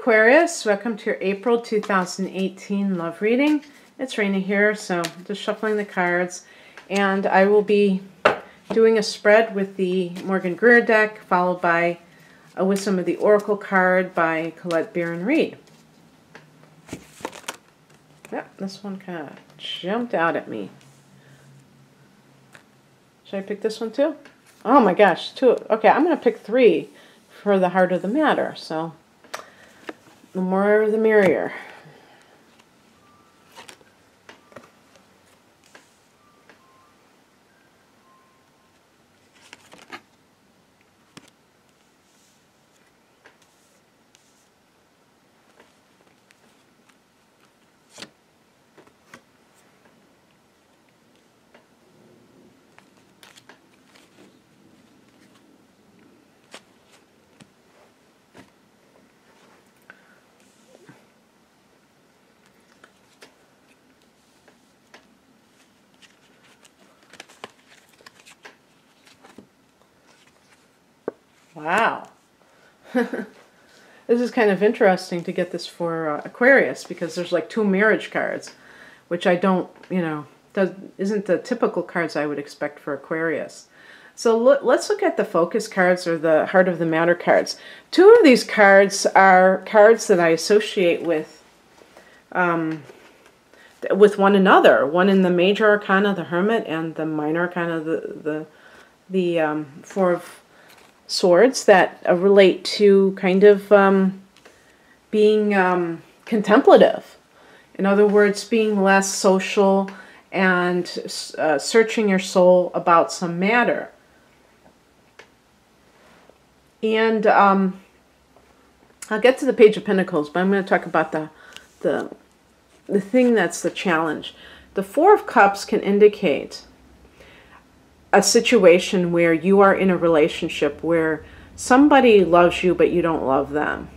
Aquarius, welcome to your April 2018 love reading. It's raining here, so just shuffling the cards. And I will be doing a spread with the Morgan Greer deck, followed by a Wisdom of the Oracle card by Colette Baron Reed. Yep, this one kind of jumped out at me. Should I pick this one too? Oh my gosh, two. Okay, I'm going to pick three for the heart of the matter, so the more the merrier. Wow. This is kind of interesting to get this for Aquarius, because there's like two marriage cards, which I don't, isn't the typical cards I would expect for Aquarius. So let's look at the focus cards, or the heart of the matter cards. Two of these cards are cards that I associate with one another. One in the major arcana, the Hermit, and the minor arcana, the Four of Swords, that relate to kind of being contemplative. In other words, being less social and searching your soul about some matter. And I'll get to the Page of Pentacles, but I'm going to talk about the thing that's the challenge. The Four of Cups can indicate a situation where you are in a relationship where somebody loves you but you don't love them.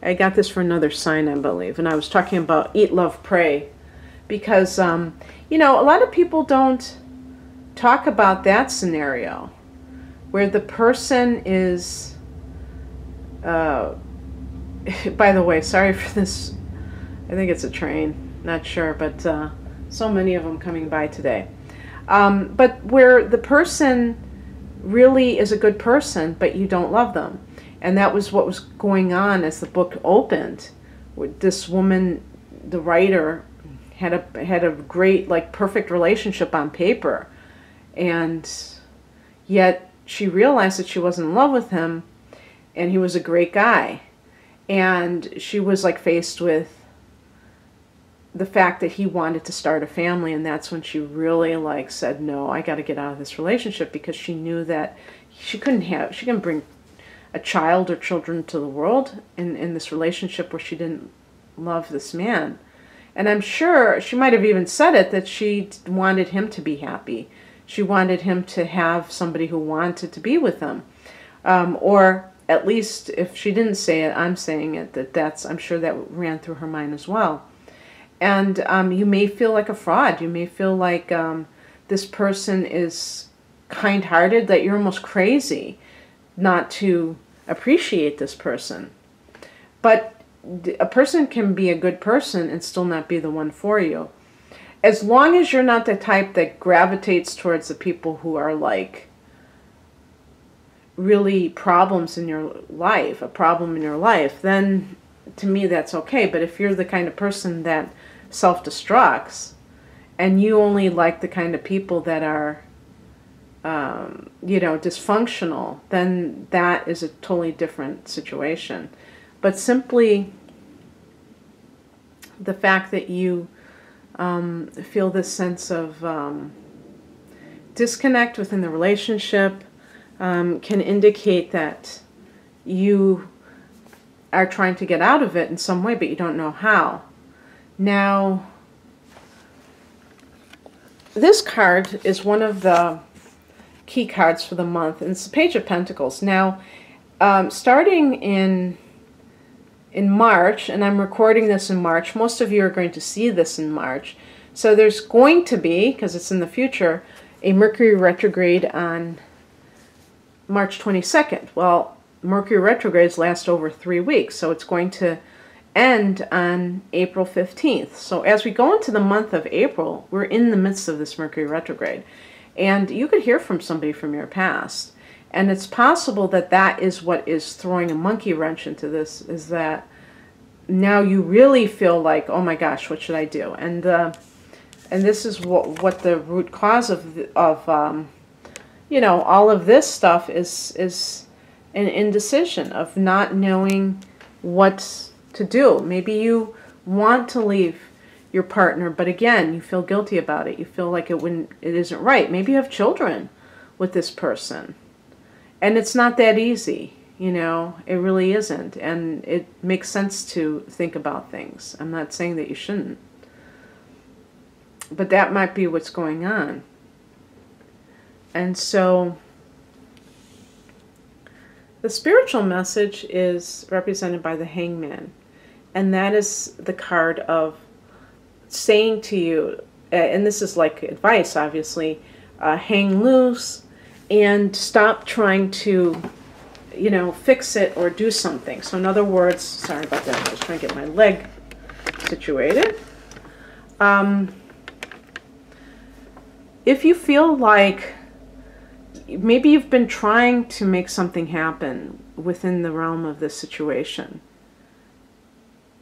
I got this for another sign, I believe, and I was talking about eat, love, pray, because a lot of people don't talk about that scenario where the person is by the way, sorry for this, I think it's a train, not sure, but so many of them coming by today. But where the person really is a good person, but you don't love them. And that was what was going on as the book opened. This woman, the writer, had a great, like, perfect relationship on paper. And yet she realized that she wasn't in love with him, and he was a great guy. And she was, like, faced with the fact that he wanted to start a family, and that's when she really, like, said, no, I got to get out of this relationship, because she knew that she couldn't bring a child or children to the world in this relationship where she didn't love this man. And I'm sure she might have even said it, that she wanted him to be happy. She wanted him to have somebody who wanted to be with him. Or at least, if she didn't say it, I'm saying it, I'm sure that ran through her mind as well. And you may feel like a fraud. You may feel like this person is kind-hearted, that you're almost crazy not to appreciate this person. But a person can be a good person and still not be the one for you. As long as you're not the type that gravitates towards the people who are, like, really problems in your life, a problem in your life, then to me that's okay. But if you're the kind of person that self-destructs, and you only like the kind of people that are dysfunctional, then that is a totally different situation. But simply the fact that you feel this sense of disconnect within the relationship can indicate that you are trying to get out of it in some way, but you don't know how. Now, this card is one of the key cards for the month, and it's the Page of Pentacles. Now, starting in March, and I'm recording this in March, most of you are going to see this in March, so there's going to be, because it's in the future, a Mercury retrograde on March 22nd. Well, Mercury retrogrades last over 3 weeks, so it's going to end on April 15th. So as we go into the month of April, we're in the midst of this Mercury retrograde. And you could hear from somebody from your past. And it's possible that that is what is throwing a monkey wrench into this, is that now you really feel like, oh my gosh, what should I do? And this is what the root cause of you know, all of this stuff is an indecision of not knowing what to do. Maybe you want to leave your partner, but again, you feel guilty about it. You feel like it isn't right. Maybe you have children with this person, and it's not that easy. You know, it really isn't, and it makes sense to think about things. I'm not saying that you shouldn't, but that might be what's going on. And so the spiritual message is represented by the Hangman, and that is the card of saying to you, and this is like advice, obviously, hang loose and stop trying to, you know, fix it or do something. So in other words, sorry about that, I was trying to get my leg situated. If you feel like maybe you've been trying to make something happen within the realm of this situation,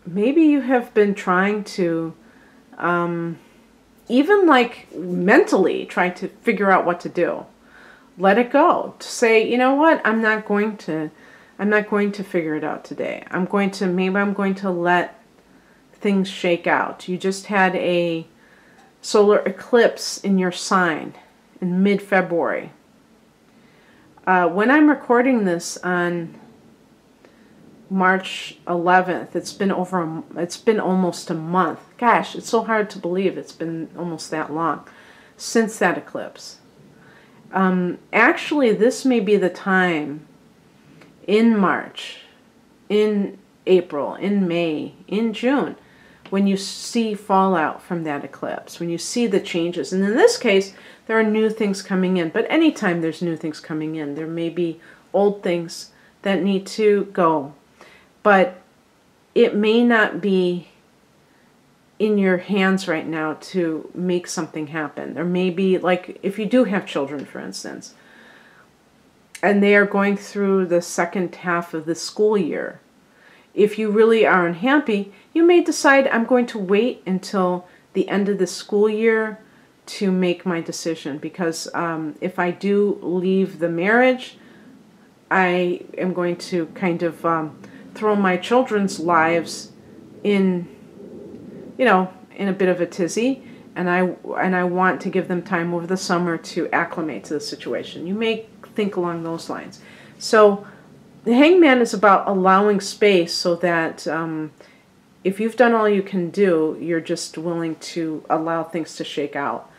maybe you have been trying to even like mentally try to figure out what to do. Let it go. To say, you know what, I'm not going to figure it out today. Maybe I'm going to let things shake out. You just had a solar eclipse in your sign in mid-February. When I'm recording this on March 11th, it's been almost a month. Gosh, it's so hard to believe it's been almost that long since that eclipse. Actually, this may be the time in March, in April, in May, in June, when you see fallout from that eclipse, when you see the changes. And in this case, there are new things coming in. But anytime there's new things coming in, there may be old things that need to go. But it may not be in your hands right now to make something happen. There may be, like, if you do have children, for instance, and they are going through the second half of the school year, if you really are unhappy, you may decide, I'm going to wait until the end of the school year to make my decision, because if I do leave the marriage, I am going to kind of throw my children's lives in, you know, in a bit of a tizzy, and I want to give them time over the summer to acclimate to the situation. You may think along those lines. So the Hangman is about allowing space so that if you've done all you can do, you're just willing to allow things to shake out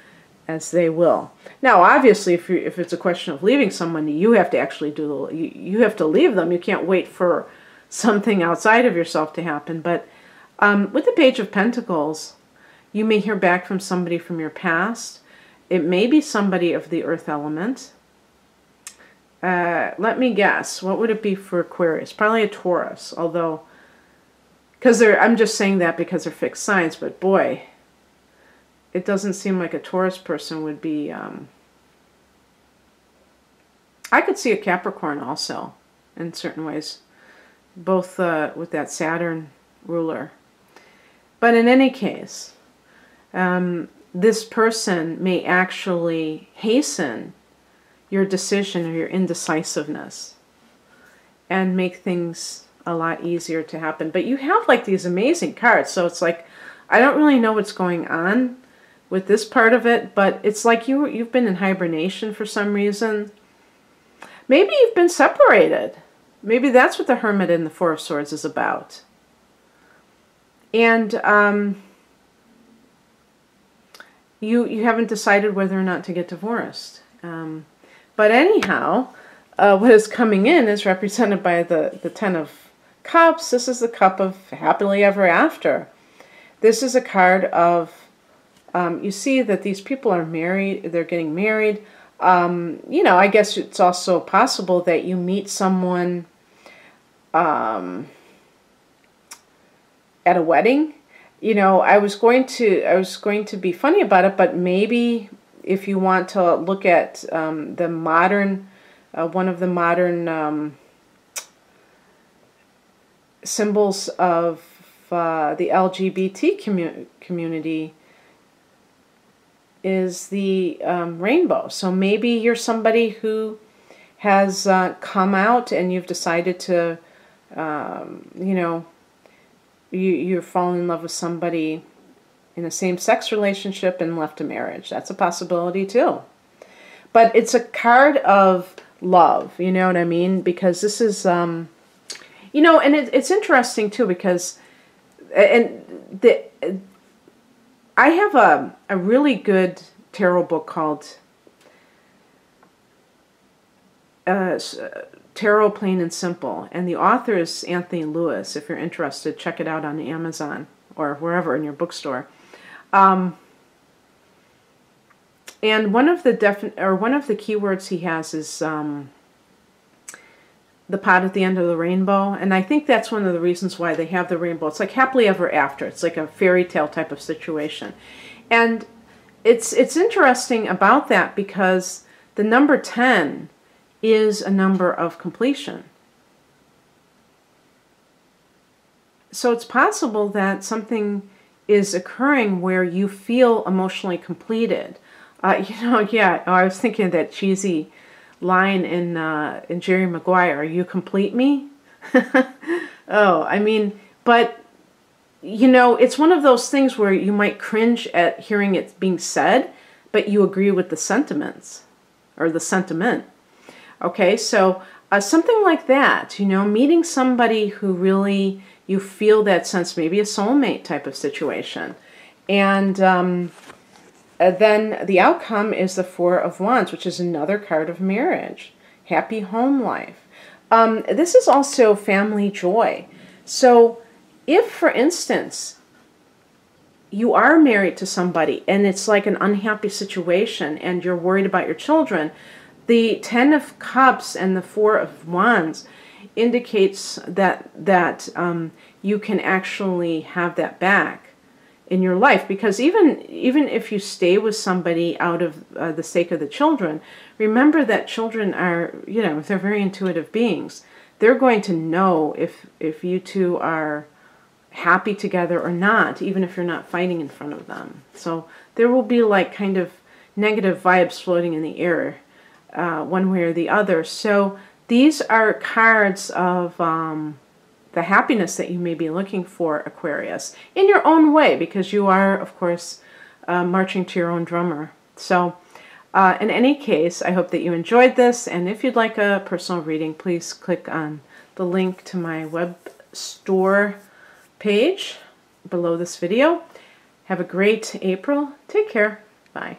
as they will. Now, obviously, if it's a question of leaving someone, you have to actually you have to leave them. You can't wait for something outside of yourself to happen. But with the Page of Pentacles, you may hear back from somebody from your past. It may be somebody of the earth element. Let me guess. What would it be for Aquarius? Probably a Taurus, although, because I'm just saying that because they're fixed signs, but boy, it doesn't seem like a Taurus person would be, I could see a Capricorn also, in certain ways, both with that Saturn ruler. But in any case, this person may actually hasten your decision or your indecisiveness and make things a lot easier to happen. But you have like these amazing cards, so it's like, I don't really know what's going on with this part of it, but it's like you've been in hibernation for some reason. Maybe you've been separated. Maybe that's what the Hermit in the Four of Swords is about. And you haven't decided whether or not to get divorced. But anyhow, what is coming in is represented by the Ten of Cups. This is the cup of happily ever after. This is a card of, you see that these people are married, they're getting married. You know, I guess it's also possible that you meet someone at a wedding. You know, I was going to be funny about it, but maybe if you want to look at the modern, one of the modern symbols of the LGBT community is the rainbow. So maybe you're somebody who has come out and you've decided to, you know, you're falling in love with somebody in a same-sex relationship and left a marriage. That's a possibility too. But it's a card of love, you know what I mean? Because this is, you know, and it's interesting too because, I have a really good tarot book called Tarot Plain and Simple, and the author is Anthony Lewis. If you're interested, check it out on Amazon or wherever in your bookstore. And one of the keywords he has is the pot at the end of the rainbow, and I think that's one of the reasons why they have the rainbow. It's like happily ever after. It's like a fairy tale type of situation, and it's interesting about that because the number 10 is a number of completion. So it's possible that something is occurring where you feel emotionally completed. You know, yeah, I was thinking of that cheesy line in Jerry Maguire, "Are you complete me?" Oh, I mean, but you know, it's one of those things where you might cringe at hearing it being said, but you agree with the sentiments or the sentiment. Okay, so something like that, you know, meeting somebody who really you feel that sense, maybe a soulmate type of situation, and then the outcome is the Four of Wands, which is another card of marriage, happy home life. This is also family joy. So if, for instance, you are married to somebody and it's like an unhappy situation and you're worried about your children, the 10 of Cups and the 4 of Wands indicates that you can actually have that back in your life, because even if you stay with somebody out of the sake of the children, remember that children are, you know, they're very intuitive beings. They're going to know if you two are happy together or not, even if you're not fighting in front of them. So there will be like kind of negative vibes floating in the air, one way or the other. So these are cards of the happiness that you may be looking for, Aquarius, in your own way, because you are, of course, marching to your own drummer. So in any case, I hope that you enjoyed this, and if you'd like a personal reading, please click on the link to my web store page below this video. Have a great April. Take care. Bye.